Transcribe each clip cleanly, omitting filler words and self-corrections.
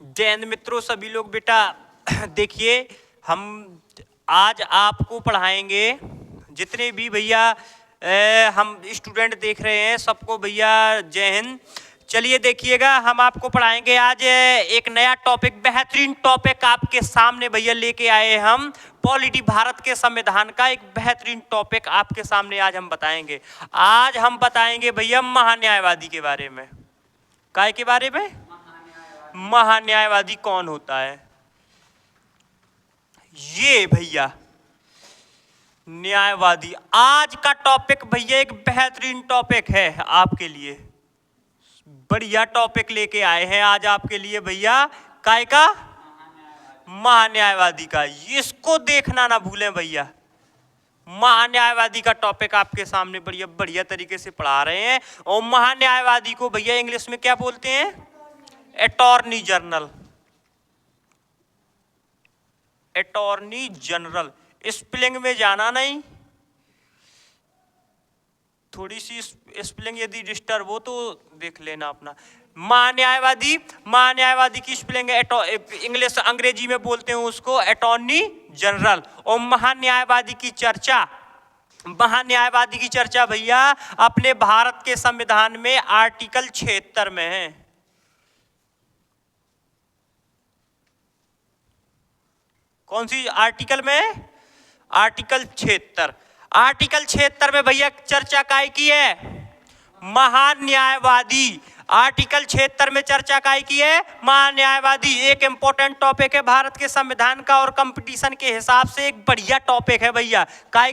जय हिंद मित्रों, सभी लोग बेटा देखिए, हम आज आपको पढ़ाएंगे। जितने भी भैया हम स्टूडेंट देख रहे हैं सबको भैया जय हिंद। चलिए देखिएगा, हम आपको पढ़ाएंगे आज एक नया टॉपिक, बेहतरीन टॉपिक आपके सामने भैया लेके आए हम। पॉलिटी, भारत के संविधान का एक बेहतरीन टॉपिक आपके सामने आज हम बताएंगे। आज हम बताएंगे भैया महान्यायवादी के बारे में। काय के बारे में? महान्यायवादी कौन होता है? ये भैया न्यायवादी आज का टॉपिक भैया एक बेहतरीन टॉपिक है आपके लिए। बढ़िया टॉपिक लेके आए हैं आज आपके लिए भैया। काय का? महान्यायवादी का। इसको देखना ना भूलें भैया। महान्यायवादी का टॉपिक आपके सामने बढ़िया बढ़िया तरीके से पढ़ा रहे हैं। और महान्यायवादी को भैया इंग्लिश में क्या बोलते हैं? Attorney general. Attorney general. Spelling में जाना नहीं, थोड़ी सी स्पेलिंग यदि डिस्टर्ब हो तो देख लेना अपना। महान्यायवादी, महान्यायवादी की स्पेलिंग इंग्लिश अंग्रेजी में बोलते हैं उसको अटॉर्नी जनरल। और महान्यायवादी की चर्चा, महान्यायवादी की चर्चा भैया अपने भारत के संविधान में आर्टिकल 76 में है। कौन सी आर्टिकल में? आर्टिकल 76। आर्टिकल 76 में भैया चर्चा काय की है? महान्यायवादी। आर्टिकल 76 में चर्चा काय की है? महान्यायवादी। एक इंपॉर्टेंट टॉपिक है भारत के संविधान का और कंपटीशन के हिसाब से एक बढ़िया टॉपिक है भैया। काय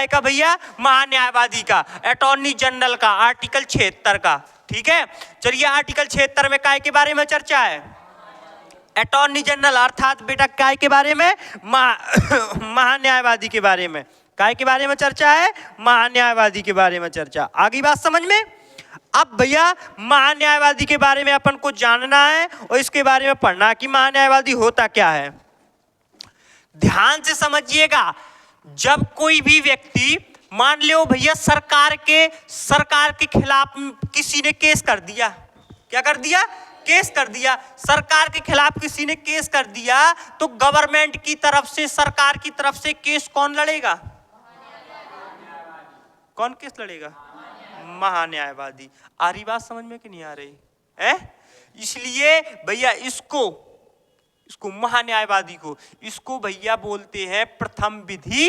का भैया? महान्यायवादी का, अटॉर्नी जनरल का, आर्टिकल 76 का। ठीक है, चलिए आर्टिकल 76 में काय के बारे में चर्चा है? अटॉर्नी जनरल, अर्थात बेटा काय के बारे में? महान्यायवादी के बारे में। काय के बारे में चर्चा है? महान्यायवादी के बारे में चर्चा। आगे बात समझ में? अब भैया महान्यायवादी के बारे में अपन को जानना है और इसके बारे में पढ़ना कि महान्यायवादी होता क्या है। ध्यान से समझिएगा, जब कोई भी व्यक्ति, मान लो भैया सरकार के खिलाफ किसी ने केस कर दिया। क्या कर दिया? केस कर दिया। सरकार के खिलाफ किसी ने केस कर दिया तो गवर्नमेंट की तरफ से, सरकार की तरफ से केस कौन लड़ेगा? कौन केस लड़ेगा? महान्यायवादी। आ रही बात समझ में कि नहीं आ रही है? इसलिए भैया इसको महान्यायवादी को, इसको भैया बोलते हैं प्रथम विधि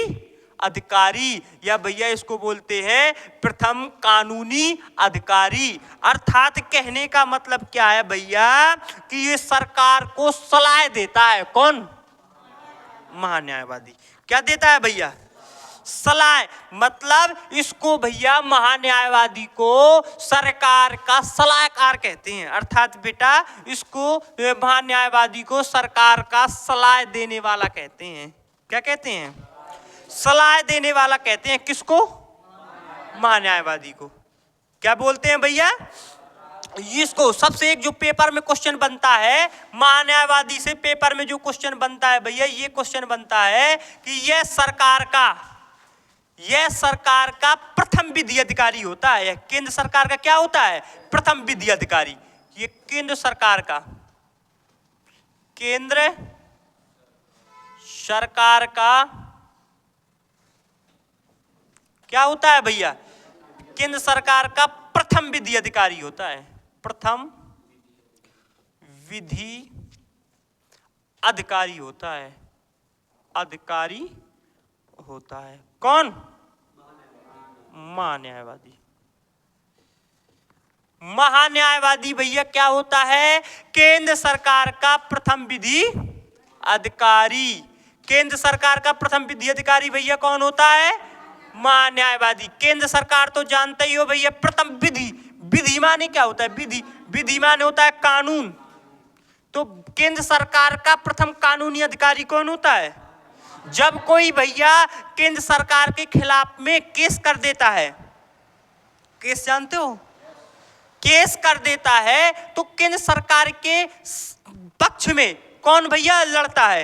अधिकारी, या भैया इसको बोलते हैं प्रथम कानूनी अधिकारी। अर्थात कहने का मतलब क्या है भैया कि ये सरकार को सलाह देता है। कौन? महान्यायवादी। क्या देता है भैया? सलाह। मतलब इसको भैया महान्यायवादी को सरकार का सलाहकार कहते हैं। अर्थात बेटा इसको महान्यायवादी को सरकार का सलाह देने वाला कहते हैं। क्या कहते हैं? सलाह देने वाला कहते हैं। किसको? महान्यायवादी को। क्या बोलते हैं भैया? इसको सबसे एक जो पेपर में क्वेश्चन बनता है महान्यायवादी से, पेपर में जो क्वेश्चन बनता है भैया, ये क्वेश्चन बनता है कि यह सरकार का प्रथम विधि अधिकारी होता है। केंद्र सरकार का क्या होता है? प्रथम विधि अधिकारी। ये केंद्र सरकार का, केंद्र सरकार का क्या होता है भैया? केंद्र सरकार का प्रथम विधि अधिकारी होता है। प्रथम विधि अधिकारी होता है। अधिकारी होता है कौन? महान्यायवादी। महान्यायवादी भैया क्या होता है? केंद्र सरकार का प्रथम विधि अधिकारी। केंद्र सरकार का प्रथम विधि अधिकारी भैया कौन होता है? महान्यायवादी। केंद्र सरकार तो जानते ही हो भैया, प्रथम विधि, विधि माने क्या होता है? विधि माने होता है कानून। तो केंद्र सरकार का प्रथम कानूनी अधिकारी कौन होता है? जब कोई भैया केंद्र सरकार के खिलाफ में केस कर देता है, केस जानते हो? केस कर देता है तो केंद्र सरकार के पक्ष में कौन भैया लड़ता है?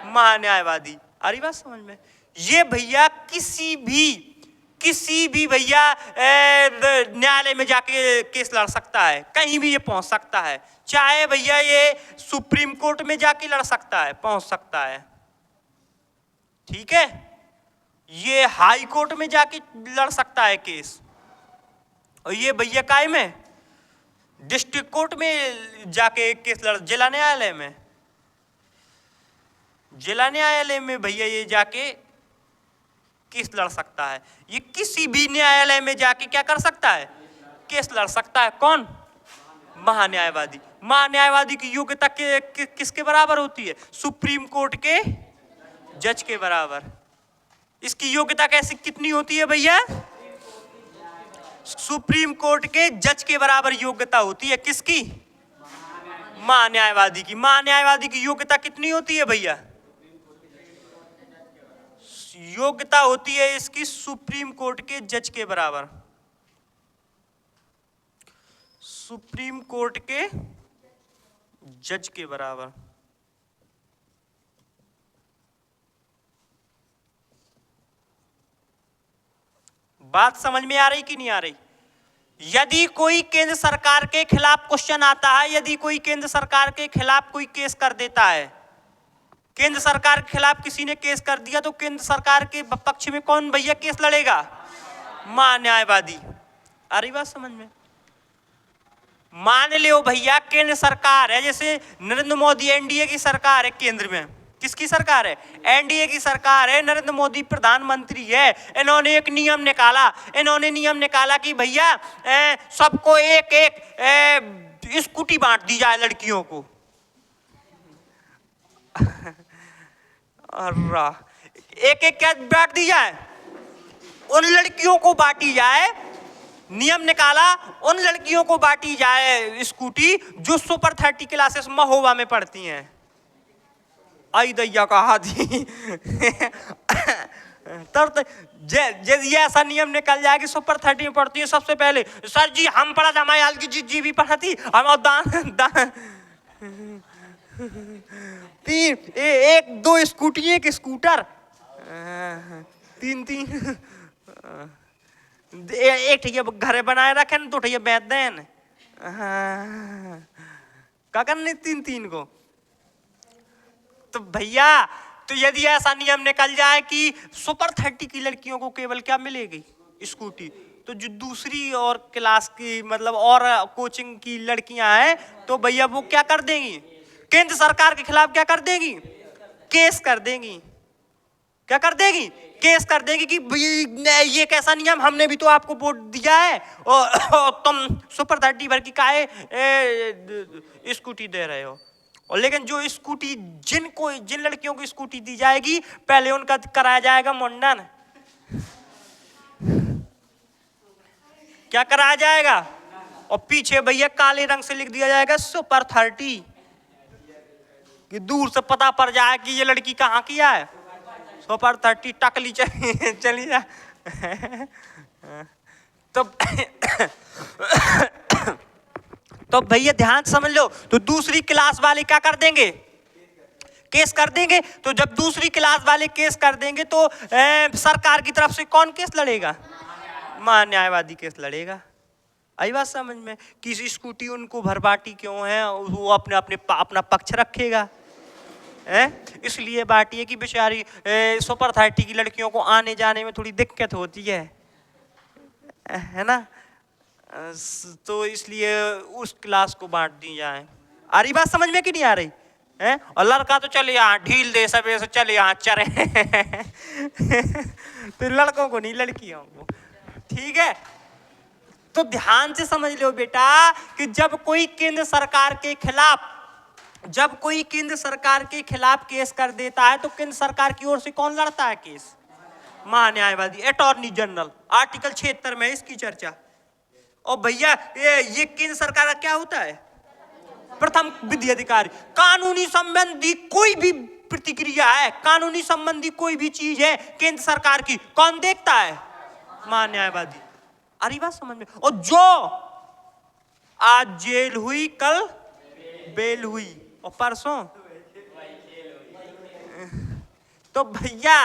महान्यायवादी। आ रही बात समझ में? ये भैया किसी भी भैया न्यायालय में जाके केस लड़ सकता है, कहीं भी ये पहुंच सकता है। चाहे भैया ये सुप्रीम कोर्ट में जाके लड़ सकता है, पहुंच सकता है, ठीक है। ये हाई कोर्ट में जाके लड़ सकता है केस, और ये भैया काय में डिस्ट्रिक्ट कोर्ट में जाके केस लड़, जिला न्यायालय में, जिला न्यायालय में भैया ये जाके केस लड़ सकता है। ये किसी भी न्यायालय में जाके क्या कर सकता है, केस लड़ सकता है। कौन? महान्यायवादी। महान्यायवादी की योग्यता किसके बराबर होती है? सुप्रीम कोर्ट के जज के बराबर। इसकी योग्यता कैसी कितनी होती है भैया? सुप्रीम कोर्ट के जज के बराबर योग्यता होती है। किसकी? महान्यायवादी की। महान्यायवादी की योग्यता कितनी होती है भैया? योग्यता होती है इसकी सुप्रीम कोर्ट के जज के बराबर, सुप्रीम कोर्ट के जज के बराबर। बात समझ में आ रही कि नहीं आ रही? यदि कोई केंद्र सरकार के खिलाफ क्वेश्चन आता है, यदि कोई केंद्र सरकार के खिलाफ कोई केस कर देता है, केंद्र सरकार के खिलाफ किसी ने केस कर दिया, तो केंद्र सरकार के पक्ष में कौन भैया केस लड़ेगा? महान्यायवादी। आ रही बात समझ में? मान लो भैया केंद्र सरकार है, जैसे नरेंद्र मोदी एनडीए की सरकार है केंद्र में। किसकी सरकार है? एनडीए की सरकार है, नरेंद्र मोदी प्रधानमंत्री है। इन्होंने एक नियम निकाला, इन्होंने नियम निकाला कि भैया सबको एक एक स्कूटी बांट दी जाए लड़कियों को। एक एक क्या बांट दी जाए? उन लड़कियों को बांटी जाए, नियम निकाला, उन लड़कियों को बांटी जाए स्कूटी जो सुपर 30 क्लासेस महोबा में पढ़ती हैं। आई दैया कहा थी तब ये ऐसा नियम निकल जाए कि सुपर 30 में पढ़ती है, सबसे पहले सर जी हम पढ़ा था, हमारी हाल की जी भी पढ़ा थी, हम दान तीन एक दो स्कूटी, एक स्कूटर, तीन तीन एक ठिया घर बनाए रखे न, दो ठिया बेच देन, क्या करने तीन तीन को। तो भैया तो यदि ऐसा नियम निकल जाए कि सुपर 30 की लड़कियों को केवल क्या मिलेगी? स्कूटी, तो जो दूसरी और क्लास की मतलब और कोचिंग की लड़कियां हैं तो भैया वो क्या कर देंगी? केंद्र सरकार के खिलाफ क्या कर देंगी? केस कर देंगी। क्या कर देगी? केस कर देगी कि ये कैसा नियम, हमने भी तो आपको वोट दिया है और तुम सुपर 30 भर की काहे स्कूटी दे रहे हो। और लेकिन जो स्कूटी जिन लड़कियों को स्कूटी दी जाएगी, पहले उनका कराया जाएगा मुंडन। क्या कराया जाएगा? और पीछे भैया काले रंग से लिख दिया जाएगा सुपर 30, कि दूर से पता पड़ जाए कि ये लड़की कहाँ की है। सुपर 30 टकली चली जा तो भैया ध्यान समझ लो, तो दूसरी क्लास वाले क्या कर देंगे? केस कर देंगे। तो जब दूसरी क्लास वाले केस कर देंगे तो सरकार की तरफ से कौन केस लड़ेगा? महान्यायवादी केस लड़ेगा। आई बात समझ में? किसी स्कूटी उनको भरबाटी क्यों है, वो अपना पक्ष रखेगा। इसलिए बाटी है कि बेचारी सुपर 30 की लड़कियों को आने जाने में थोड़ी दिक्कत होती है ना, तो इसलिए उस क्लास को बांट दी जाए। आ रही बात समझ में कि नहीं आ रही है? और लड़का तो चले यहाँ ढील दे सब ऐसे चले यहाँ चरे तो लड़कों को नहीं, लड़कियों को। ठीक है, तो ध्यान से समझ लो बेटा कि जब कोई केंद्र सरकार के खिलाफ केस कर देता है तो केंद्र सरकार की ओर से कौन लड़ता है केस? महान्यायवादी, अटॉर्नी जनरल। आर्टिकल 76 में इसकी चर्चा। और भैया ये केंद्र सरकार का क्या होता है? प्रथम विधि अधिकारी। कानूनी संबंधी कोई भी प्रतिक्रिया है, कानूनी संबंधी कोई भी चीज है केंद्र सरकार की, कौन देखता है? महान्यायवादी। अरे बात समझ में? और जो आज जेल हुई कल बेल हुई और परसों, तो भैया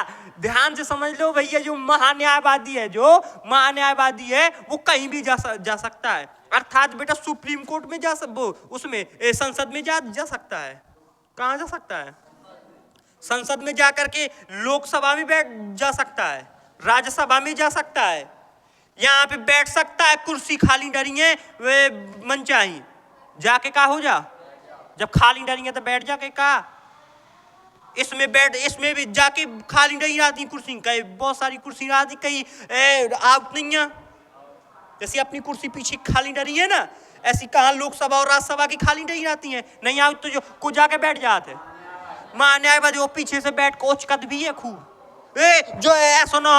ध्यान से समझ लो भैया, जो महान्यायवादी है, जो महान्यायवादी है वो कहीं भी जा सकता है। अर्थात बेटा सुप्रीम कोर्ट में उसमें संसद में जा सकता है। कहाँ जा सकता है? संसद में जा करके लोकसभा में बैठ जा सकता है, राज्यसभा में जा सकता है, यहाँ पे बैठ सकता है। कुर्सी खाली डरी है वे मनचाही जाके का हो जा, जब खाली डरी है तो बैठ जाके का, इसमें भी जाके खाली नहीं रहती कुर्सी, कई बहुत सारी कुर्सी रहती, कहीं आउट नहीं है। जैसे अपनी कुर्सी पीछे खाली डरी है ना, ऐसी कहाँ लोकसभा और राज्यसभा की खाली नहीं रहती है, नहीं आउट तो जो को जाके बैठ जाते। न्यायवादी वो पीछे से बैठ कोच कद भी है खूब, जो ऐसा ना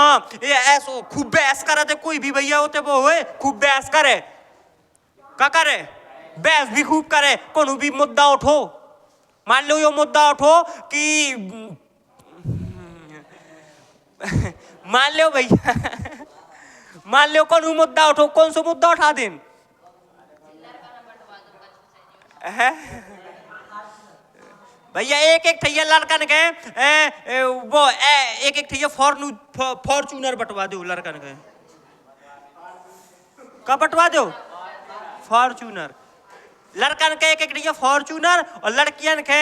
ऐसो खूब बहस करे थे, कोई भी भैया होते वो खूब बहस करे, क्या करे, बहस भी खूब करे। कोनो भी मुद्दा उठो, मान लो ये मुद्दा उठो कि मान लो भैया मान लो कौन मुद्दा उठो, कौन सा मुद्दा उठा दें? भैया एक ठैया लड़कन के वो एक ठैया फॉर्चूनर बंटवा दो लड़कन के, कब बंटवा दो? फॉर्चूनर लड़कन के एक ठैया फॉर्चूनर, और लड़कियन के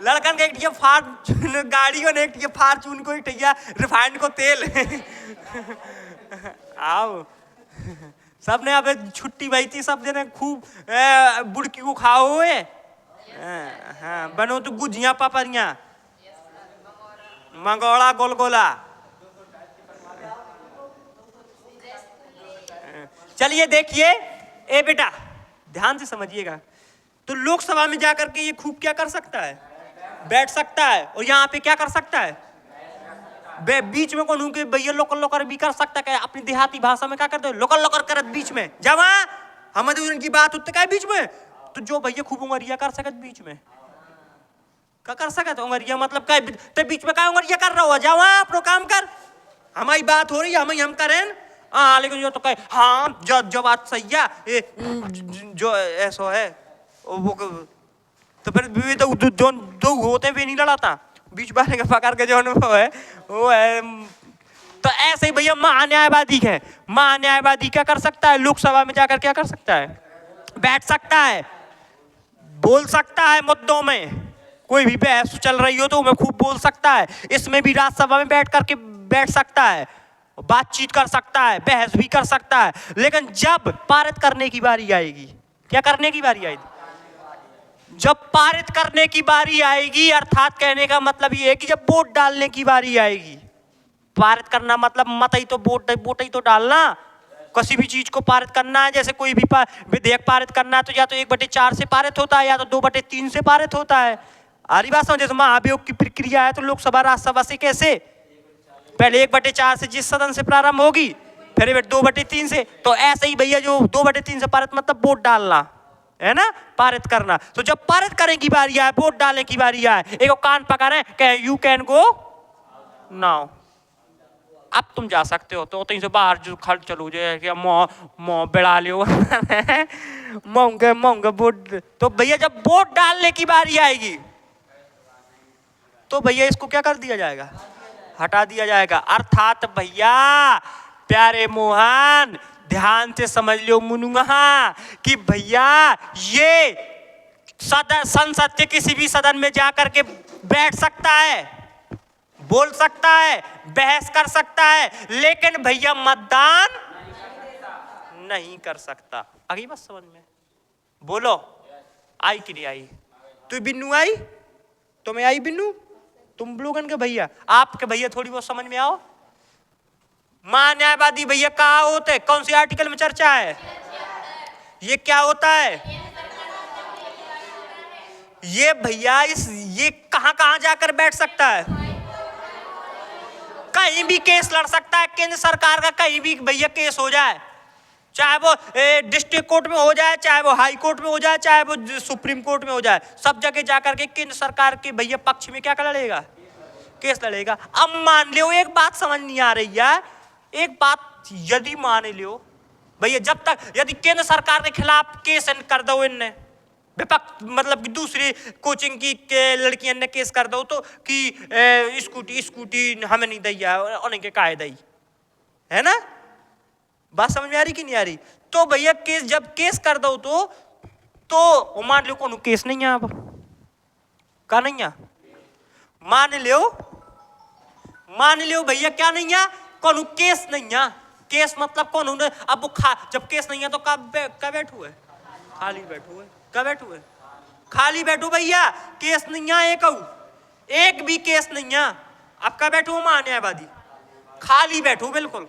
लड़कन के एक ठैया फॉर्चूनर गाड़ी और एक ठैया फॉर्चून को, एक ठैया रिफाइंड को तेल। आओ सब ने अब छुट्टी भाई थी, सब जने खूब बुड़की को खाओ हुए। हाँ बनो तो गुजिया पापड़िया मंगोड़ा गोलगोला। चलिए देखिए, ए बेटा ध्यान से समझिएगा, तो लोकसभा में जाकर के ये खूब क्या कर सकता है? बैठ सकता है। और यहाँ पे क्या कर सकता है? बीच में कौन के भैया लोकल लोकर भी कर सकता है। अपनी देहाती भाषा में क्या करते हो? लोकल लोकर करत बीच में, जब हम उनकी बात होते क्या बीच में, तो जो भैया खूब उंगरिया कर सकत बीच में, क्या कर सकत उंगरिया, मतलब क्या तो बीच में क्या उंगरिया कर रहा हो, जाओ अपनो काम कर, हमारी बात हो रही है, हम करें। हाँ लेकिन जो तो कहे हाँ जो बात सही है, जो ऐसा है वो, तो फिर जो दो होते भी नहीं लड़ाता, बीच वाले का पकड़ के जो अनुभव है वो है। तो ऐसे ही भैया महान्यायवादी है, महान्यायवादी क्या कर सकता है? लोकसभा में जाकर क्या कर सकता है? बैठ सकता है, बोल सकता है मुद्दों में, कोई भी बहस चल रही हो तो मैं खूब बोल सकता है। इसमें भी राज्यसभा में बैठ सकता है, बातचीत कर सकता है, बहस भी कर सकता है। लेकिन जब पारित करने की बारी आएगी, क्या करने की बारी आएगी? जब पारित करने की बारी आएगी, अर्थात कहने का मतलब ये है कि जब वोट डालने की बारी आएगी, पारित करना मतलब मत ही तो वोट ही तो डालना, किसी भी चीज को पारित करना है। जैसे कोई भी विधेयक पारित करना है तो या तो 1/4 से पारित होता है या तो 2/3 से पारित होता है। आरी बात समझ, जैसे महाभियोग की प्रक्रिया है तो लोकसभा राज्यसभा से कैसे, पहले 1/4 से जिस सदन से प्रारंभ होगी, फिर 2/3 से। तो ऐसे ही भैया जो 2/3 से पारित मतलब वोट डालना है ना, पारित करना। तो जब पारित करने की बारी आए, वोट डालने की बारी आए, एक कान पकड़े कहे यू कैन गो नाउ, अब तुम जा सकते हो। तो से बाहर जो खड़ चलो जो मो बिड़ा लियो मोंगे वोट। तो भैया जब वोट डालने की बारी आएगी तो भैया इसको क्या कर दिया जाएगा? हटा दिया जाएगा। अर्थात भैया प्यारे मोहन ध्यान से समझ लो मुनुहा कि भैया ये संसद के किसी भी सदन में जाकर के बैठ सकता है, बोल सकता है, बहस कर सकता है, लेकिन भैया मतदान नहीं कर सकता। आगे बस समझ में बोलो, आई कि नहीं आई? तू बिन्नू आई, तुम्हें आई बिन्नू, तुम लोगन के भैया, आपके भैया थोड़ी बहुत समझ में आओ। महान्यायवादी भैया कहाँ होते हैं? कौन सी आर्टिकल में चर्चा है? ये क्या होता है? ये भैया ये कहाँ जाकर बैठ सकता है? कहीं भी केस लड़ सकता है केंद्र सरकार का, कहीं भी भैया केस हो जाए, चाहे वो डिस्ट्रिक्ट कोर्ट में हो जाए, चाहे वो हाई कोर्ट में हो जाए, चाहे वो सुप्रीम कोर्ट में हो जाए, सब जगह जाकर के केंद्र सरकार के भैया पक्ष में क्या लड़ेगा? केस लड़ेगा। अब मान लो एक बात समझ नहीं आ रही है, एक बात यदि मान लो भैया, जब तक यदि केंद्र सरकार के खिलाफ केस कर दो इनने, विपक्ष मतलब कि दूसरी कोचिंग की लड़कियां ने केस कर दो तो कि स्कूटी हमें नहीं दैया उन्हें के काहे दई, है ना? बात समझ में आ रही कि नहीं आ रही? तो भैया केस जब केस कर दो तो मान लो कौन केस नहीं है, अब का नहीं है, मान लो भैया क्या नहीं है, कौन केस नहीं है। केस मतलब कौन अब जब केस नहीं है तो कब बैठू है, खाली बैठू है, कब बैठू है, खाली बैठू भैया, केस नहीं है, एक भी केस नहीं है, अब का बैठू न्यायवादी, खाली बैठू बिल्कुल,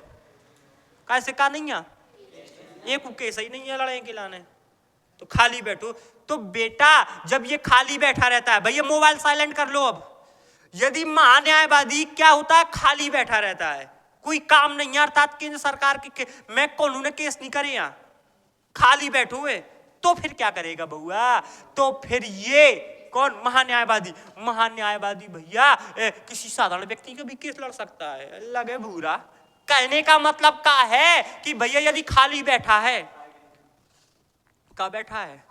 कैसे का नहीं है, एक केस ही नहीं है लड़ाई के लाने, तो खाली बैठो। तो बेटा जब ये खाली बैठा रहता है, भैया मोबाइल साइलेंट कर लो। अब यदि महान्यायवादी क्या होता है, खाली बैठा रहता है, कोई काम नहीं है, अर्थात केंद्र सरकार के मैं कौन ने केस नहीं करे, यहाँ खाली बैठो हुए, तो फिर क्या करेगा बउआ? तो फिर ये कौन महान्यायवादी भैया किसी साधारण व्यक्ति का भी केस लड़ सकता है, लगे भूरा। कहने का मतलब क्या है कि भैया यदि खाली बैठा है, कहाँ बैठा है,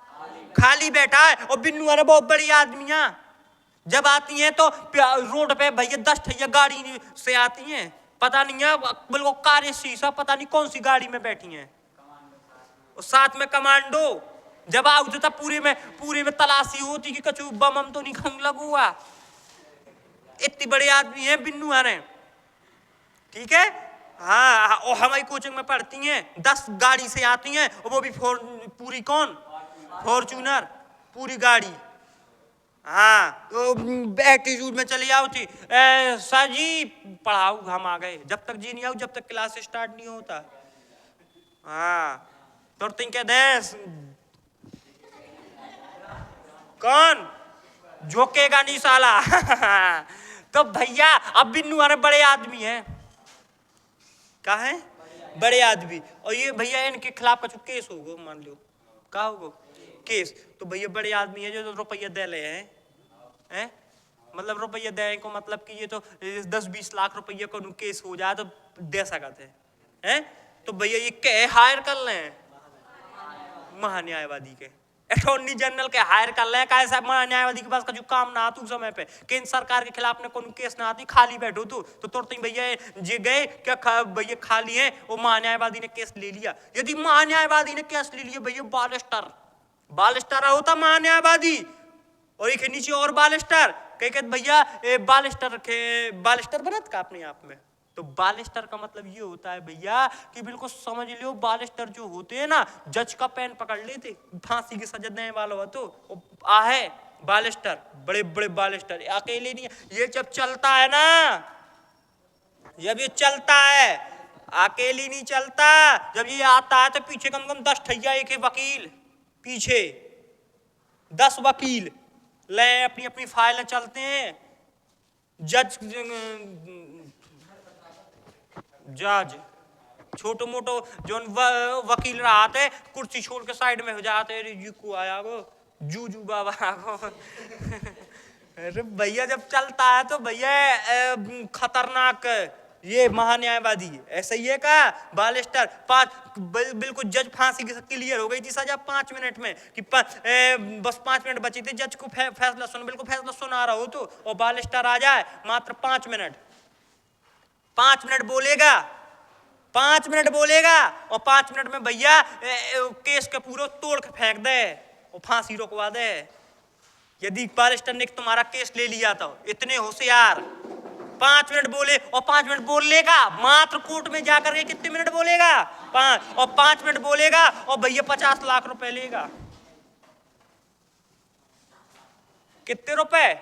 खाली बैठा है, और बिन्नू अरे बहुत बड़ी आदमियां जब आती हैं तो रोड पे भैया 10 ठैया गाड़ी से आती हैं, पता नहीं है बिल्कुल कार शीशा, पता नहीं कौन सी गाड़ी में बैठी हैं, और साथ में कमांडो जब आओ तो पूरे में तलाशी होती कि कछु बम तो नहीं खंग लगुआ, इतनी बड़े आदमी हैं बिन्नू आ रहे, ठीक है। हाँ, और हमारी कोचिंग में पढ़ती हैं, 10 गाड़ी से आती हैं, और वो भी पूरी कौन फॉर्च्यूनर पूरी गाड़ी। हाँ, तो एटीट्यूड में चली आओ थी, सर जी पढ़ाओ, हम आ गए, जब तक जी नहीं आओ, जब तक क्लास स्टार्ट नहीं होता। हाँ, तो तुम कह दे कौन झोंकेगा नहीं साला। तो भैया अब बिन्नू अरे बड़े आदमी हैं, क्या है, बड़े आदमी, और ये भैया इनके खिलाफ कुछ केस होगा, मान लो क्या होगा केस, तो भैया बड़े आदमी है जो रुपया दे ले हैं, मतलब रुपया दे को मतलब कि ये तो 10-20 लाख रुपया को केस हो जाए तो दे सकते हैं, तो भैया ये क्या हायर कर ले महान्यायवादी के, अटॉर्नी जनरल के हायर कर ले, कैसा न्यायवादी के पास का जो काम ना आतू समय पे, केंद्र सरकार के खिलाफ ने कोई केस ना आती, खाली बैठो तो तुरंत भैया जे गए क्या भैया खाली है, वो महान्यायवादी ने केस ले लिया। यदि महान्यायवादी ने केस ले लिया भैया, बालिस्टर होता महान्यायवादी, और एक नीचे और बालिस्टर कह भैया बालिस्टर बनत का अपने आप में, तो बालिस्टर का मतलब ये होता है भैया कि बिल्कुल समझ लो, बालिस्टर जो होते हैं ना, जज का पेन पकड़ लेते, फांसी की सजा देने वाला हो तो आहे बालिस्टर, बड़े बड़े बालिस्टर, अकेले नहीं, ये जब चलता है ना, जब ये चलता है अकेली नहीं चलता, जब ये आता है तो पीछे कम से कम 10 ठैया एक वकील, पीछे 10 वकील ले अपनी अपनी फाइलें चलते हैं, जज छोटो मोटो जो वकील रहा थे, कुर्सी छोड़ के साइड में हो जाते, जी को आया गो जू बाबा गो। अरे भैया जब चलता है तो भैया खतरनाक, ये महान्यायवादी ऐसा ही है का बालिस्टर, बिल्कुल जज फांसी क्लियर हो गई थी सजा 5 मिनट में कि बस 5 मिनट बची थी, जज को फैसला बिल्कुल फैसला सुना रहा हो तो, और बालिस्टर आ जाए मात्र 5 मिनट बोलेगा, 5 मिनट बोलेगा, और 5 मिनट में भैया केस के पूरा तोड़ के फेंक दे और फांसी रोकवा दे। यदि बालिस्टर ने तुम्हारा केस ले लिया तो, इतने होशियार, 5 मिनट बोले, और 5 मिनट बोल लेगा मात्र कोर्ट में जाकर के, कितने मिनट बोलेगा 5, और 5 मिनट बोलेगा और भैया 50 लाख रुपए लेगा। कितने रुपए?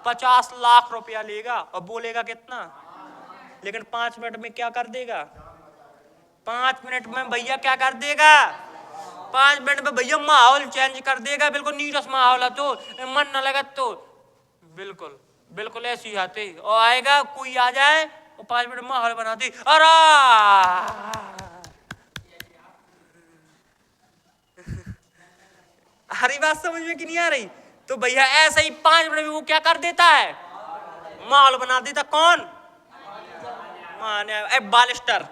50 लाख रुपया लेगा, और बोलेगा कितना, लेकिन 5 मिनट में क्या कर देगा, 5 मिनट में भैया क्या कर देगा, 5 मिनट में भैया माहौल चेंज कर देगा, बिल्कुल नीरस माहौल है तो मन न लगा तो बिल्कुल ऐसी आते, और आएगा कोई आ जाए और 5 मिनट माहौल बनाती, अरे हरी बात समझ में कि नहीं आ रही? तो भैया ऐसे ही 5 मिनट में वो क्या कर देता है, माहौल बना देता, कौन बालिस्टर,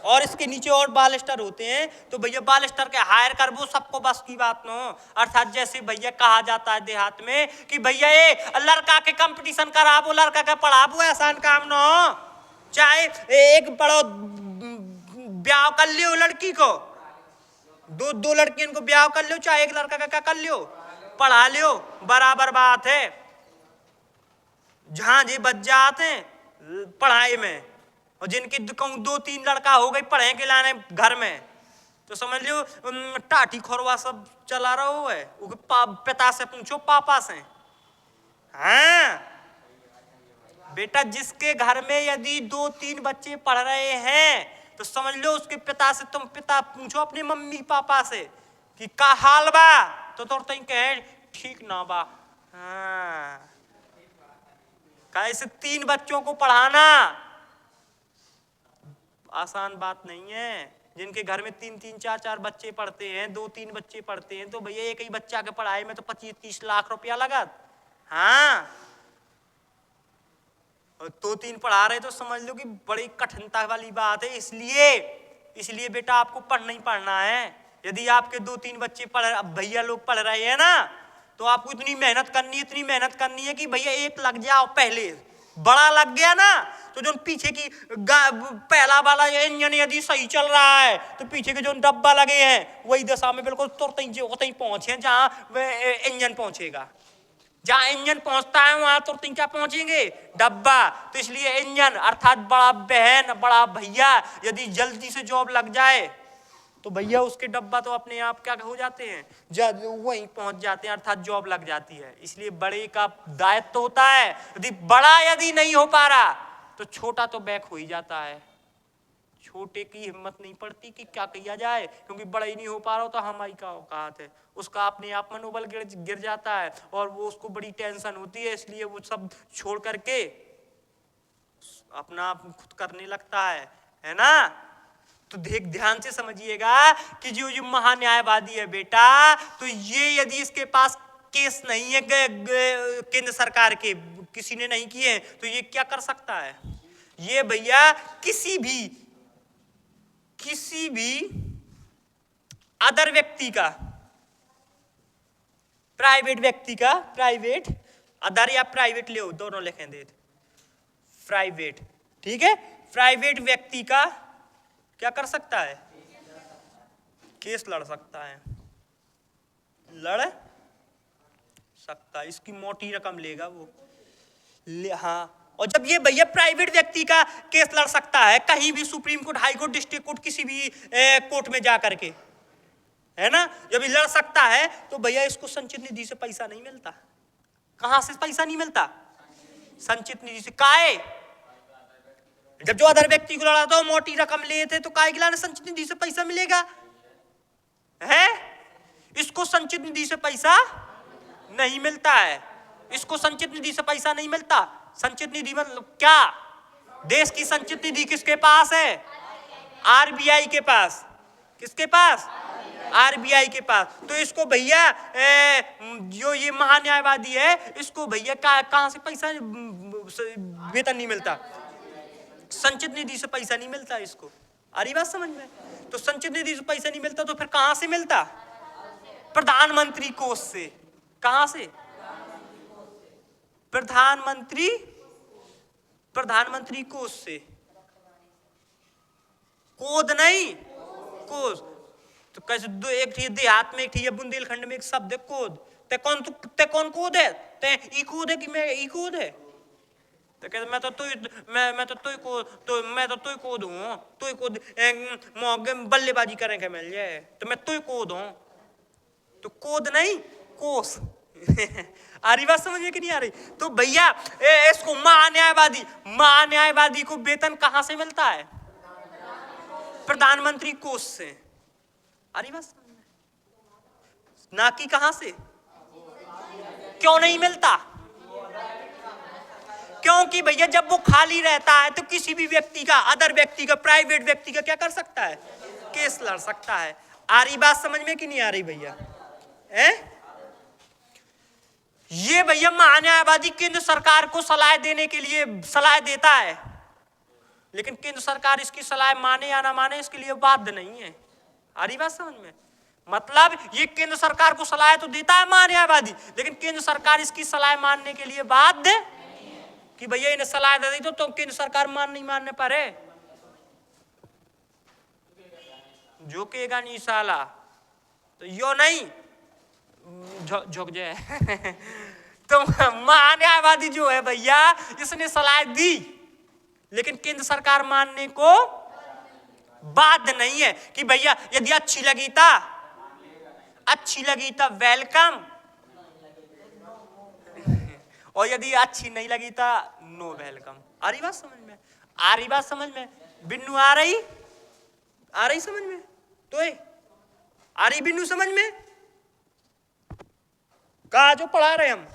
और इसके नीचे और बालिस्टर होते हैं, तो भैया बालिस्टर के हायर कर, वो सबको बस की बात न हो। अर्थात जैसे भैया कहा जाता है देहात में कि भैया ये लड़का के कंपटीशन कराबो, लड़का के पढ़ाबो, आसान काम न हो। चाहे एक बड़ो ब्याह कर लियो लड़की को, दो लड़कियों को ब्याह कर लियो, चाहे एक लड़का का क्या कर लियो, पढ़ा लियो, बराबर बात है। जहां जी बच जाते हैं पढ़ाई में, और जिनकी दो तीन लड़का हो गई पढ़े के लाने घर में, तो समझ लियो टाटी खोरवा सब चला रहा हो है। पिता से पूछो, पापा से। हाँ बेटा, जिसके घर में यदि 2-3 बच्चे पढ़ रहे हैं तो समझ लो उसके पिता से, तुम पिता पूछो अपने मम्मी पापा से कि का हाल बा, तो कहे ठीक ना बा। हाँ, कैसे 3 बच्चों को पढ़ाना आसान बात नहीं है। जिनके घर में 3-3, 4-4 बच्चे पढ़ते हैं, 2-3 बच्चे पढ़ते हैं, तो भैया एक ही बच्चा के पढ़ाई में तो 25-30 लाख रुपया लगा। हाँ, और 2-3 पढ़ा रहे तो समझ लो कि बड़ी कठिनता वाली बात है। इसलिए बेटा आपको पढ़ना ही पढ़ना है। यदि आपके 2-3 बच्चे भैया लोग पढ़ रहे हैं ना, तो आपको इतनी मेहनत करनी है कि भैया एक लग जाओ। पहले बड़ा लग गया ना, तो जो पीछे की पहला वाला इंजन यदि सही चल रहा है, तो पीछे के जो डब्बा लगे हैं वही दशा में बिल्कुल तुरंत ही पहुंचे जहां इंजन पहुंचेगा। जहां इंजन पहुंचता है वहां तुरंत क्या पहुंचेंगे, डब्बा। तो इसलिए इंजन अर्थात बड़ा बहन, बड़ा भैया यदि जल्दी से जॉब लग जाए तो भैया उसके डब्बा तो अपने आप क्या हो जाते हैं, वहीं पहुंच जाते हैं, अर्थात जॉब लग जाती है। इसलिए बड़े का दायित्व तो होता है, यदि नहीं हो पा रहा तो छोटा तो बैक हो ही जाता है। छोटे की हिम्मत नहीं पड़ती कि क्या किया जाए, क्योंकि बड़ा ही नहीं हो पा रहा तो हमारी क्या औकात है। उसका अपने आप मनोबल गिर जाता है और वो उसको बड़ी टेंशन होती है, इसलिए वो सब छोड़ करके अपना खुद करने लगता है ना। तो ध्यान से समझिएगा कि जो महान्यायवादी है बेटा, तो ये यदि इसके पास केस नहीं है केंद्र सरकार के, किसी ने नहीं किए, तो ये क्या कर सकता है, ये भैया किसी भी अदर व्यक्ति का, प्राइवेट अदर या प्राइवेट ले, दोनों लिखें दे, प्राइवेट, ठीक है, प्राइवेट व्यक्ति का क्या कर सकता है, केस लड़ सकता है, इसकी मोटी रकम लेगा वो हाँ। और जब ये भैया प्राइवेट व्यक्ति का केस लड़ सकता है कहीं भी, supreme court, high court, district court, किसी भी कोर्ट में जा करके, है ना, जब ये लड़ सकता है तो भैया इसको संचित निधि से पैसा नहीं मिलता। कहां से पैसा नहीं मिलता, संचित निधि से। काहे, जब जो अदर व्यक्ति को लड़ा था मोटी रकम लिए थे, तो काहे के लाने संचित निधि से पैसा मिलेगा है, इसको संचित निधि से पैसा नहीं मिलता है, इसको संचित निधि से पैसा नहीं मिलता। संचित निधि मतलब क्या, देश की संचित निधि किसके पास है, आरबीआई के पास। किसके पास, आरबीआई के पास। तो इसको भैया जो ये महान्यायवादी है, इसको भैया कहां से पैसा, वेतन नहीं मिलता, संचित निधि से पैसा नहीं मिलता इसको। आ रही बात समझ में, तो संचित निधि से पैसा नहीं मिलता तो फिर कहां से मिलता, प्रधानमंत्री कोष से। कहां से, प्रधानमंत्री कोष से, कोद नहीं, कोष। तो कैसे एक थी देहात में, एक थी बुंदेलखंड में एक शब्द है कोद। ते कौन कोद है, ते ई कोद है कि मैं ई कोद है, तो कहते मैं तो कोद हूँ, तो कोद बल्लेबाजी करेंगे मिल जाए, तो मैं तो कोद हूँ, तो कोद नहीं, कोष। आ रही बात समझ में कि नहीं आ रही। तो भैया इसको महान्यायवादी को वेतन कहां से मिलता है, प्रधानमंत्री कोष से। आ रही बात समझ में, ना कि कहां से। क्यों नहीं मिलता, क्योंकि भैया जब वो खाली रहता है तो किसी भी व्यक्ति का, अदर व्यक्ति का, प्राइवेट व्यक्ति का क्या कर सकता है, केस लड़ सकता है। आ रही बात समझ में कि नहीं आ रही भैया, ये भैया महान्यायवादी केंद्र सरकार को सलाह देने के लिए सलाह देता है, लेकिन केंद्र सरकार इसकी सलाह माने या ना माने इसके लिए बाध्य नहीं है। आ रही बात समझ में? मतलब ये केंद्र सरकार को सलाह तो देता है न्यायवादी, लेकिन केंद्र सरकार इसकी सलाह मानने के लिए बाध्य कि भैया इन्हें सलाह दे दी तो केंद्र सरकार नहीं मानने पर है, झुकेगा नहीं साला, तो यो नहीं झुक जाए। तो न्यायवादी जो है भैया इसने सलाह दी, लेकिन केंद्र सरकार मानने को बाध्य नहीं है कि भैया यदि अच्छी लगी था वेलकम, और यदि अच्छी नहीं लगी था नो वेलकम। आ रही बात समझ में? आ रही बात समझ में? बिन्नू आ रही समझ में? तो आ रही बिन्नू समझ में? कहा जो पढ़ा रहे हम,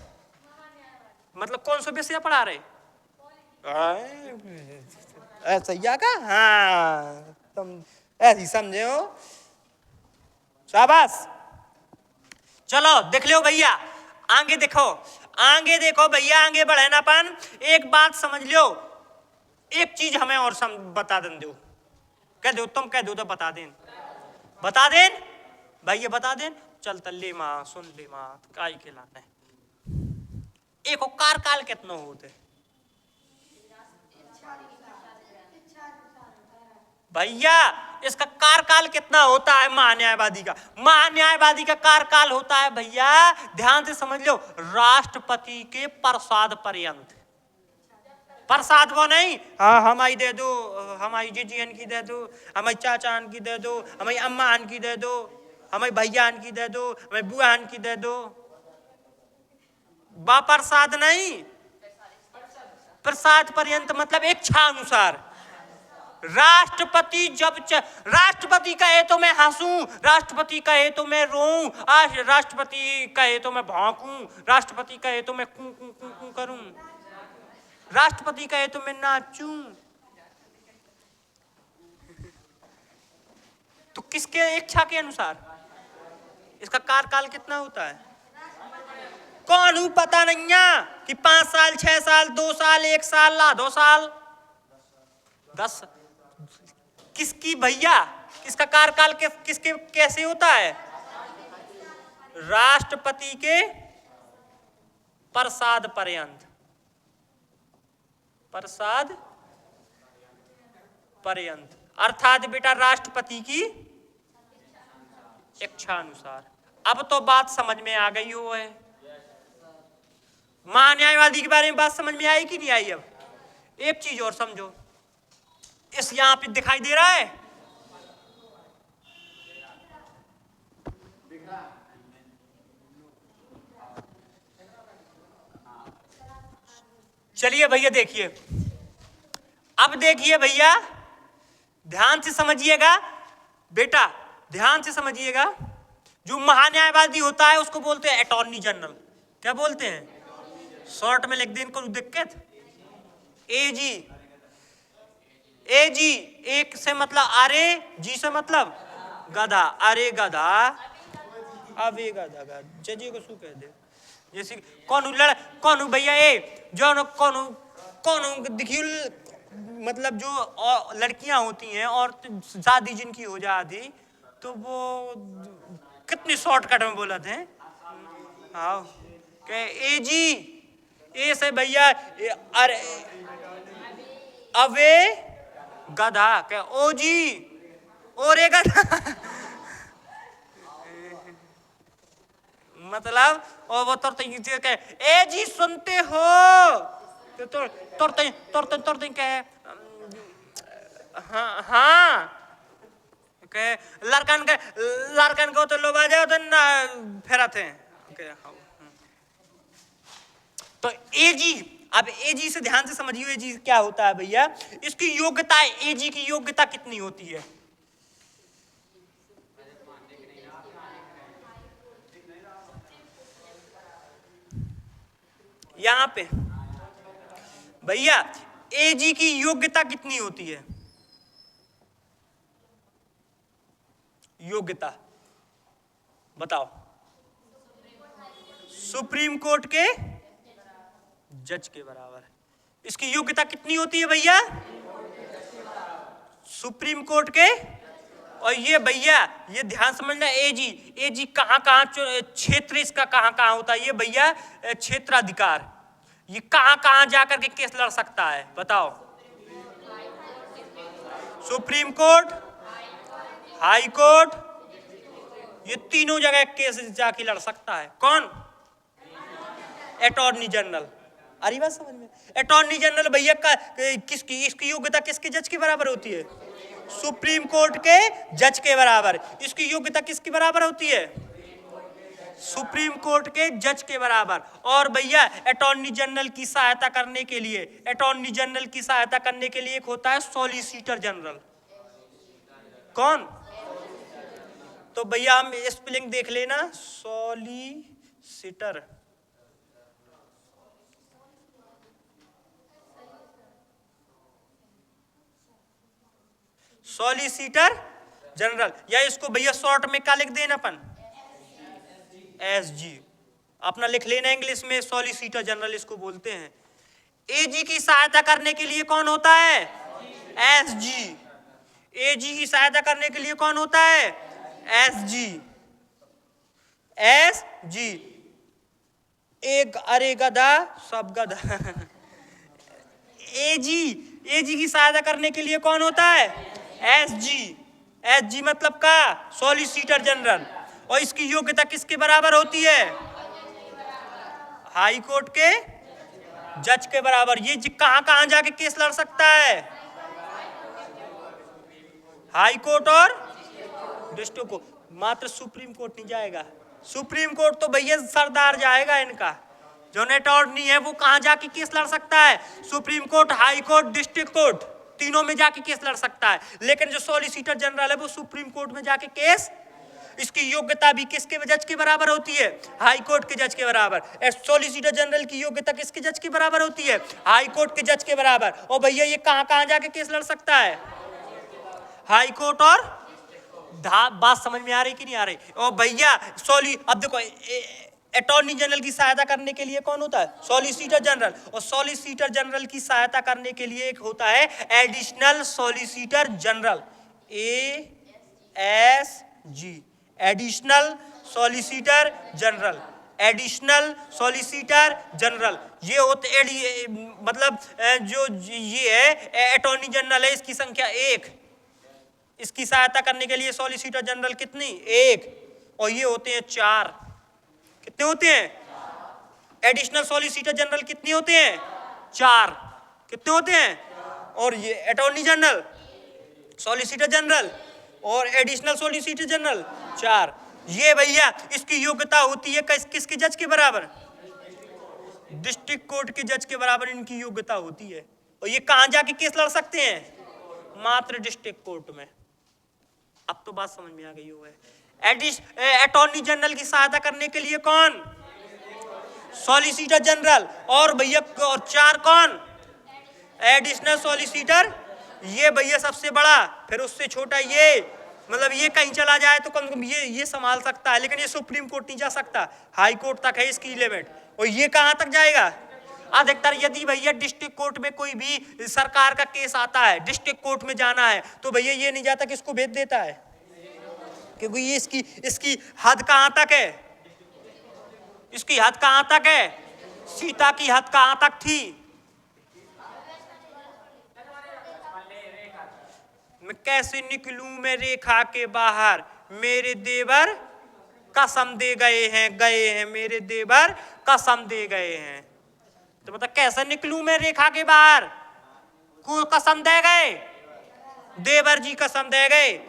मतलब कौन सा विषय पढ़ा रहे? ऐसा ही का? हाँ तुम ऐसी समझे हो, शाबाश। चलो देख लो भैया, आगे देखो भैया, आगे बढ़े ना अपन। एक बात समझ लो, एक चीज हमें और बता दें दो, कह दो, तुम कह दो तो बता दें भैया, बता दें। चल तल्ले माँ सुन ले माँ काई के लाना है। एक कार्यकाल कितना होते भैया? इसका कार्यकाल कितना होता है महान्यायवादी का? महान्यायवादी का कार्यकाल होता है भैया, ध्यान से समझ लो, राष्ट्रपति के प्रसाद पर्यंत। प्रसाद वो नहीं, हाँ हमारी दे दो, हमारी जीजीएन की दे दो, हमारी चाचान की दे दो, हमारी अम्मान की दे दो, हमारी भैयान की दे दो, हमारी बुआन की दे दो, बा प्रसाद नहीं, प्रसाद पर्यंत मतलब इच्छा अनुसार। राष्ट्रपति राष्ट्रपति कहे तो मैं हंसूं, राष्ट्रपति कहे तो मैं रोऊं, राष्ट्रपति कहे तो मैं भौंकूं, राष्ट्रपति कहे तो मैं कूं कूं कूं कूं करूं, राष्ट्रपति कहे तो मैं नाचूं। तो किसके इच्छा के अनुसार? इसका कार्यकाल कितना होता है? कौन पता नहीं है कि 5 साल 6 साल 2 साल 1 साल 2 साल 10। किसकी भैया? किसका कार्यकाल किसके कैसे होता है? राष्ट्रपति के प्रसाद पर्यंत। प्रसाद पर्यंत अर्थात बेटा राष्ट्रपति की इच्छा अनुसार। अब तो बात समझ में आ गई हो है। महान्यायवादी के बारे में बात समझ में आई कि नहीं आई? अब एक चीज और समझो, इस यहां पे दिखाई दे रहा है, चलिए भैया देखिए, अब देखिए भैया ध्यान से समझिएगा बेटा, ध्यान से समझिएगा। जो महान्यायवादी होता है उसको बोलते हैं अटॉर्नी जनरल। क्या बोलते हैं? शॉर्ट में लिख दें इनको दिक्कत, एजी। एजी एक से मतलब अरे, जी से मतलब गधा, अरे गधा, अबे गधा, जजी को शू कह दे। जैसे कौन भैया जो कौन देखिए, मतलब जो लड़कियां होती हैं और शादी जिनकी हो जाती तो वो कितनी शॉर्टकट में बोलते हैं, हाँ एजी, ए से भैया अरे अवे गधा, क्या ओजी और गधा मतलब, और वो कहे ए जी सुनते हो तो तुरते कहे हाँ कहे लड़कन को तो लोग आ जाओ तो ना फेराते हैं। तो एजी, अब एजी से ध्यान से समझिए, एजी क्या होता है भैया? इसकी योग्यता, एजी की योग्यता कितनी होती है? यहां पे भैया एजी की योग्यता कितनी होती है? योग्यता बताओ। सुप्रीम कोर्ट के जज के बराबर। इसकी योग्यता कितनी होती है भैया? सुप्रीम कोर्ट के। और ये भैया ये ध्यान समझना, एजी कहाँ कहाँ क्षेत्र इसका कहाँ कहाँ होता है, ये भैया क्षेत्राधिकार, ये कहाँ कहाँ जाकर के केस लड़ सकता है बताओ। सुप्रीम कोर्ट, हाई कोर्ट, ये तीनों जगह केस जाके लड़ सकता है। कौन? Attorney general. अरे बात समझ में, अटॉर्नी जनरल भैया का किसकी, इसकी योग्यता किसके जज के बराबर होती है? सुप्रीम कोर्ट के जज के बराबर। इसकी योग्यता किसके बराबर होती है? सुप्रीम कोर्ट के जज के बराबर। और भैया अटॉर्नी जनरल की सहायता करने के लिए, अटॉर्नी जनरल की सहायता करने के लिए एक होता है सॉलिसिटर जनरल। कौन? तो भैया हम स्पेलिंग देख लेना, सॉलिसिटर। सॉलिसिटर जनरल, या इसको भैया शॉर्ट में क्या लिख देना अपन? एसजी। अपना लिख लेना इंग्लिश में, सॉलिसिटर जनरल इसको बोलते हैं। एजी की सहायता करने के लिए कौन होता है? एसजी। एजी की सहायता करने के लिए कौन होता है? एसजी। एसजी। एक अरे गधा सब गधा। एजी की सहायता करने के लिए कौन होता है? एसजी। एसजी मतलब का सॉलिसिटर जनरल। और इसकी योग्यता किसके बराबर होती है? हाई कोर्ट के जज के बराबर। ये कहां कहां जाके केस लड़ सकता है? हाई कोर्ट और डिस्ट्रिक्ट कोर्ट। मात्र सुप्रीम कोर्ट नहीं जाएगा। सुप्रीम कोर्ट तो भैया सरदार जाएगा इनका, जो अटॉर्नी है वो कहां जाके केस लड़ सकता है? Supreme court, high court, district court, तीनों में जाके केस लड़ सकता है। लेकिन जो सॉलिसिटर जनरल है वो सुप्रीम कोर्ट में जाके केस, इसकी योग्यता भी किसके जज के बराबर होती है? हाई कोर्ट के जज के बराबर। सॉलिसिटर जनरल की योग्यता किसके जज के बराबर होती है? हाई कोर्ट के जज के बराबर। और भैया ये कहां कहां जाके केस लड़ सकता है? हाई कोर्ट और बात समझ में आ रही कि नहीं आ रही? और भैया अब देखो, अटॉर्नी जनरल की सहायता करने के लिए कौन होता है? Solicitor general. और सॉलिसिटर जनरल की सहायता करने के लिए एक होता है additional solicitor general, ASG। Additional solicitor general, additional solicitor general. ये होते मतलब जो ये है अटॉर्नी जनरल है, इसकी संख्या 1। इसकी सहायता करने के लिए सॉलिसिटर जनरल कितनी? 1। और ये होते हैं 4। कितने होते हैं? एडिशनल सॉलिसिटर जनरल कितने होते हैं? 4। कितने होते हैं? और ये अटॉर्नी जनरल, सॉलिसिटर जनरल और एडिशनल सॉलिसिटर जनरल 4। ये भैया इसकी योग्यता होती है किसके जज के बराबर? डिस्ट्रिक्ट कोर्ट के जज के बराबर इनकी योग्यता होती है। और ये कहां जाके केस लड़ सकते हैं? मात्र डिस्ट्रिक्ट कोर्ट में। अब तो बात समझ में आ गई होगी। अटॉर्नी जनरल की सहायता करने के लिए कौन? Solicitor general. और भैया और 4 कौन? Additional solicitor. ये भैया सबसे बड़ा, फिर उससे छोटा ये, मतलब ये कहीं चला जाए तो कम से कम ये संभाल सकता है, लेकिन ये सुप्रीम कोर्ट नहीं जा सकता। हाई कोर्ट तक है इसकी लिमिट। और ये कहां तक जाएगा? अधिकतर यदि भैया डिस्ट्रिक्ट कोर्ट में कोई भी सरकार का केस आता है, डिस्ट्रिक्ट कोर्ट में जाना है, तो भैया ये नहीं जाता, किसको भेज देता है? क्योंकि ये इसकी हद कहां तक है? इसकी हद कहां तक है? सीता की हद कहां तक थी? मैं कैसे निकलूं मैं रेखा के बाहर, मेरे देवर कसम दे गए हैं मेरे देवर कसम दे गए हैं। तो मतलब कैसे निकलूं मैं रेखा के बाहर? को कसम दे गए, देवर जी कसम दे गए।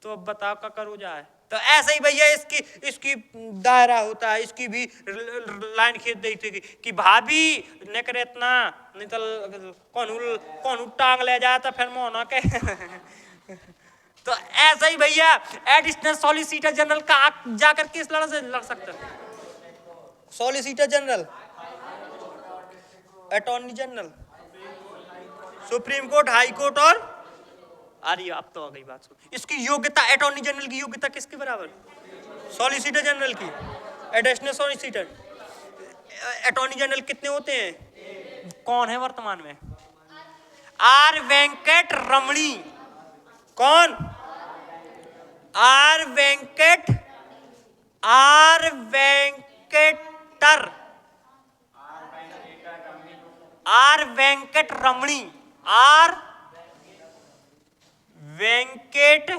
तो अब बताओ क्या करो जाए? तो ऐसे ही भैया इसकी दायरा होता है, इसकी भी लाइन खींच देती थी कि भाभी निकरे इतना, नहीं तो कौन टांग ले जाए तो फिर मोना के। तो ऐसा ही भैया एडिशनल सॉलिसिटर जनरल कहां जाकर केस लड़ सकता है? Solicitor general, attorney general, supreme court, high court और अरे अब तो आ गई बात। सुन, इसकी योग्यता, अटॉर्नी जनरल की योग्यता किसके बराबर? सॉलिसिटर जनरल की। एडिशनल सॉलिसिटर, अटॉर्नी जनरल कितने होते हैं? कौन है वर्तमान में? आर वेंकट रमणी। कौन? Are वेंकटर, are Venkat Ramani, are Venkat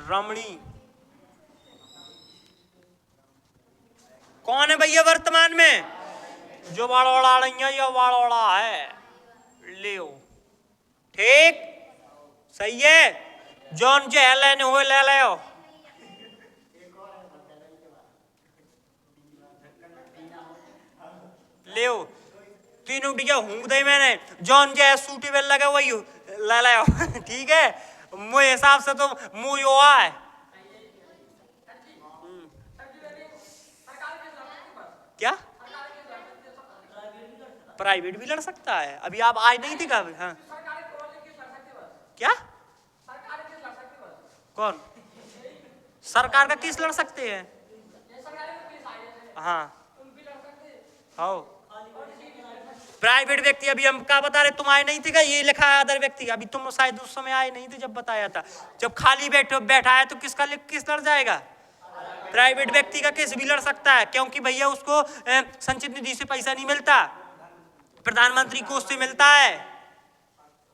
रमणी कौन है भैया वर्तमान में? जो वाड़ोड़ा नहीं या वाड़ोड़ा है, लियो। ठीक, सही है। जॉन जे लेने हुए ले लो। लियो तीनों डिया हूँ दे मैंने, जॉन जे सूटी बेल लगा वही ले लो। ठीक है, मुझे हिसाब से तो मुँह यो है। क्या प्राइवेट भी लड़ सकता है? अभी आप आज नहीं थी कब? हाँ क्या? कौन सरकार का केस लड़ सकते हैं? हाँ हाँ प्राइवेट व्यक्ति। अभी हम क्या बता रहे, तुम आए नहीं थे क्या? ये लिखा है अदर व्यक्ति। अभी तुम शायद उस समय आए नहीं थे जब बताया था। जब खाली बैठा है तो किसका केस लड़ जाएगा? प्राइवेट व्यक्ति का केस भी लड़ सकता है, क्योंकि भैया उसको संचित निधि से पैसा नहीं मिलता, प्रधानमंत्री कोष से मिलता है।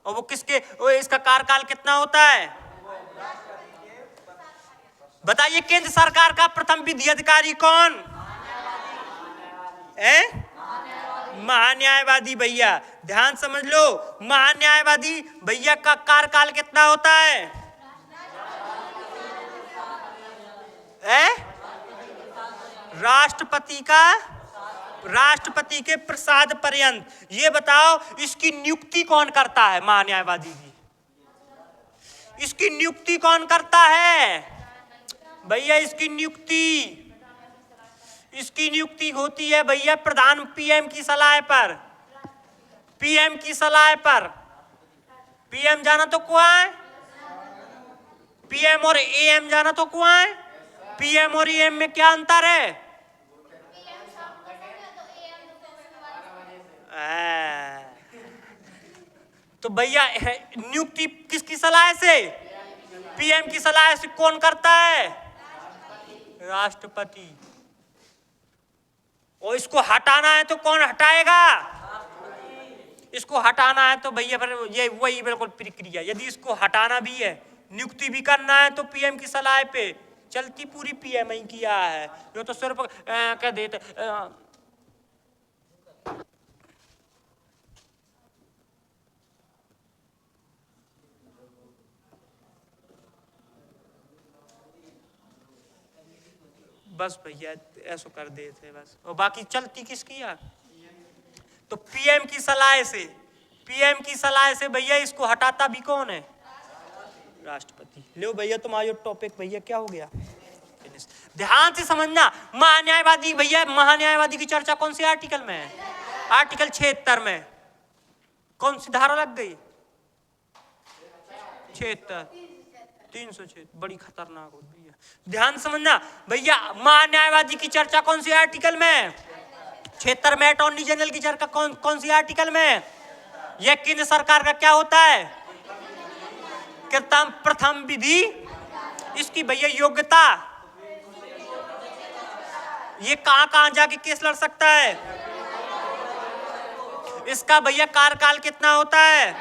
और वो इसका कार्यकाल कितना होता है? बताइए, केंद्र सरकार का प्रथम विधि अधिकारी कौन है? महान्यायवादी। भैया ध्यान समझ लो, महान्यायवादी भैया का कार्यकाल कितना होता है? राष्ट्रपति के प्रसाद पर्यंत। ये बताओ, इसकी नियुक्ति कौन करता है? महान्यायवादी की इसकी नियुक्ति कौन करता है भैया? इसकी नियुक्ति होती है भैया पीएम की सलाह पर। पीएम की सलाह पर। पीएम जाना तो कुआ है? पीएम और एएम जाना तो कुआ है? पीएम और एएम में क्या अंतर है? तो भैया नियुक्ति किसकी सलाह से? पीएम की सलाह से। कौन करता है? राष्ट्रपति। और इसको हटाना है तो कौन हटाएगा? इसको हटाना है तो भैया फिर ये वही बिल्कुल प्रक्रिया। यदि इसको हटाना भी है, नियुक्ति भी करना है, तो पीएम की सलाह पे चलती पूरी पीएम ही किया है। ये तो सिर्फ कह देते बस भैया ऐसा कर देते बस, और बाकी चलती किसकी यार? तो पीएम की सलाह से। पीएम की सलाह से भैया इसको हटाता भी कौन है? राष्ट्रपति। लो भैया तुम्हारा टॉपिक भैया क्या हो गया? ध्यान से समझना। महान्यायवादी भैया, महान्यायवादी की चर्चा कौन सी आर्टिकल में है? आर्टिकल 76 में। कौन सी धारा लग गई? 76 306। बड़ी खतरनाक होती है, ध्यान समझना भैया। महान्यायवादी की चर्चा कौन सी आर्टिकल में? 76 में। अटॉर्नी जनरल की चर्चा कौन सी आर्टिकल में? यह केंद्र सरकार का क्या होता है? प्रथम विधि। इसकी भैया योग्यता, ये कहां जाके केस लड़ सकता है? इसका भैया कार्यकाल कितना होता है?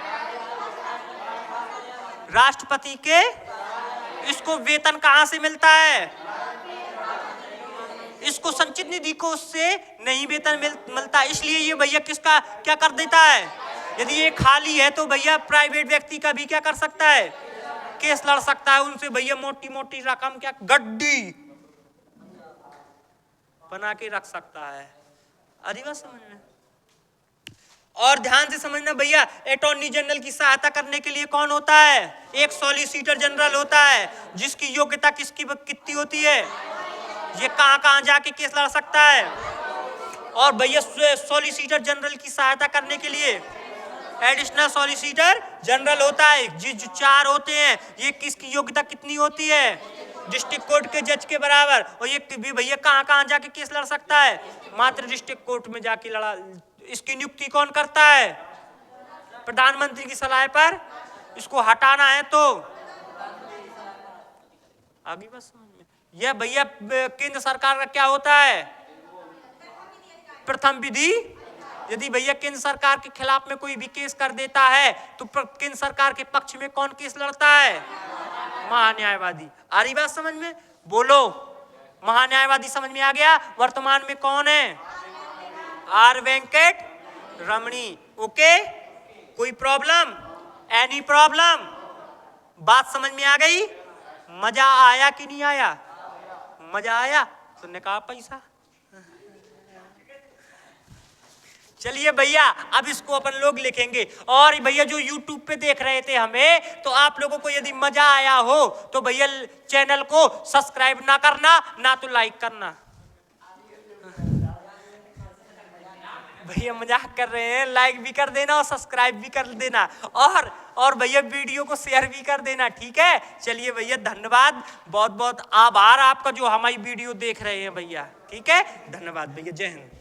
राष्ट्रपति के। इसको वेतन कहां से मिलता है? इसको संचित निधि कोष से नहीं वेतन मिलता। इसलिए ये भैया किसका क्या कर देता है? यदि ये खाली है तो भैया प्राइवेट व्यक्ति का भी क्या कर सकता है? केस लड़ सकता है उनसे भैया। मोटी मोटी रकम क्या गड्डी बना के रख सकता है। अरे बात समझना। और ध्यान से समझना भैया, अटॉर्नी जनरल की सहायता करने के लिए कौन होता है? एक सॉलिसिटर जनरल होता है, जिसकी योग्यता कितनी होती है? ये कहां जाके केस लड़ सकता है? और भैया सॉलिसिटर जनरल की सहायता करने के लिए एडिशनल सॉलिसिटर जनरल होता है। जो 4 होते हैं, ये किसकी योग्यता कितनी होती है? डिस्ट्रिक्ट कोर्ट के जज के बराबर। और ये भी भैया कहां जाके केस लड़ सकता है? मात्र डिस्ट्रिक्ट कोर्ट में जाके लड़ा। इसकी नियुक्ति कौन करता है? प्रधानमंत्री की सलाह पर इसको हटाना है तो आगे बस समझ में। यह भैया केंद्र सरकार का क्या होता है? प्रथम विधि। यदि भैया केंद्र सरकार के खिलाफ में कोई भी केस कर देता है तो केंद्र सरकार के पक्ष में कौन केस लड़ता है? महान्यायवादी। आ रही बात समझ में? बोलो, महान्यायवादी समझ में आ गया? वर्तमान में कौन है? Are Venkat Ramani. ओके, कोई प्रॉब्लम? Any problem? बात समझ में आ गई? मजा आया कि नहीं आया? मजा आया? तुमने कहा पैसा। चलिए भैया, अब इसको अपन लोग लिखेंगे। और भैया जो YouTube पे देख रहे थे हमें, तो आप लोगों को यदि मजा आया हो तो भैया चैनल को सब्सक्राइब ना करना, ना तो लाइक करना। भैया मजाक कर रहे हैं, लाइक भी कर देना और सब्सक्राइब भी कर देना, और भैया वीडियो को शेयर भी कर देना, ठीक है? चलिए भैया, धन्यवाद, बहुत बहुत आभार आपका जो हमारी वीडियो देख रहे हैं भैया, ठीक है? धन्यवाद भैया, जय हिंद।